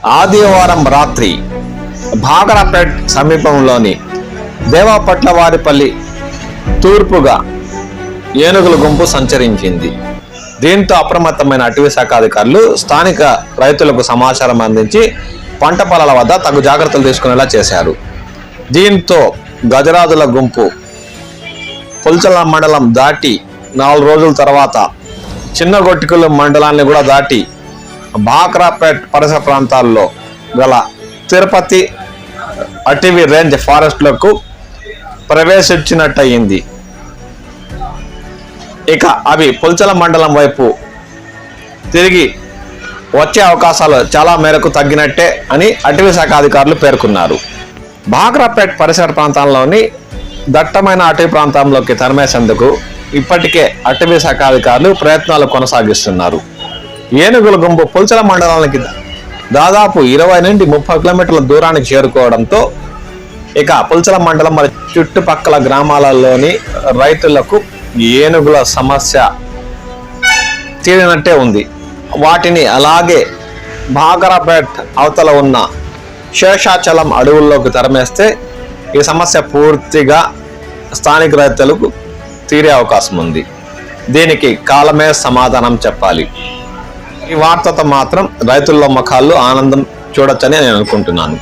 ఆదివారం రాత్రి భాగరాపేట్ సమీపంలోని దేవపట్లవారిపల్లి తూర్పుగా ఏనుగుల గుంపు సంచరించింది. దీంతో అప్రమత్తమైన అటవీ శాఖ అధికారులు స్థానిక రైతులకు సమాచారం అందించి పంట పొలాల వద్ద తగు జాగ్రత్తలు తీసుకునేలా చేశారు. దీంతో గజరాజుల గుంపు పుల్చల మండలం దాటి 4 రోజుల తర్వాత చిన్నగొట్టికలు మండలాన్ని కూడా దాటి భాగరాపేట్ పరిసర ప్రాంతాల్లో గల తిరుపతి అటవీ రేంజ్ ఫారెస్ట్లకు ప్రవేశించినట్టయింది. ఇక అవి పుల్చల మండలం వైపు తిరిగి వచ్చే అవకాశాలు చాలా మేరకు తగ్గినట్టే అని అటవీ శాఖ అధికారులు పేర్కొన్నారు. భాగరాపేట్ పరిసర ప్రాంతాల్లోని దట్టమైన అటవీ ప్రాంతంలోకి తరిమేసేందుకు ఇప్పటికే అటవీ శాఖ అధికారులు ప్రయత్నాలు కొనసాగిస్తున్నారు. ఏనుగుల గుంపు పుల్చల మండలానికి దాదాపు 20 నుండి 30 కిలోమీటర్ల దూరానికి చేరుకోవడంతో ఇక పుల్చల మండలం మరి చుట్టుపక్కల గ్రామాలలోని రైతులకు ఏనుగుల సమస్య తీరినట్టే ఉంది. వాటిని అలాగే భాగరాపేట్ అవతల ఉన్న శేషాచలం అడవుల్లోకి తరిమేస్తే ఈ సమస్య పూర్తిగా స్థానిక రైతులకు తీరే అవకాశం ఉంది. దీనికి కాలమే సమాధానం చెప్పాలి. ఈ వార్తతో మాత్రం రైతుల్లో ముఖాల్లో ఆనందం చూడొచ్చని నేను అనుకుంటున్నాను.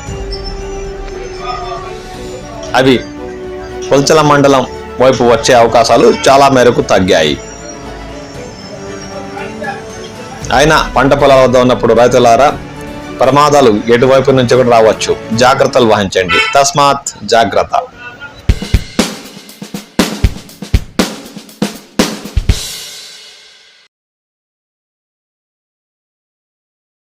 అవి పుల్చల మండలం వైపు వచ్చే అవకాశాలు చాలా మేరకు తగ్గాయి. అయినా పంట పొలాల వద్ద ఉన్నప్పుడు రైతులారా ప్రమాదాలు ఎటువైపు నుంచి కూడా రావచ్చు. జాగ్రత్తలు వహించండి. తస్మాత్ జాగ్రత్త.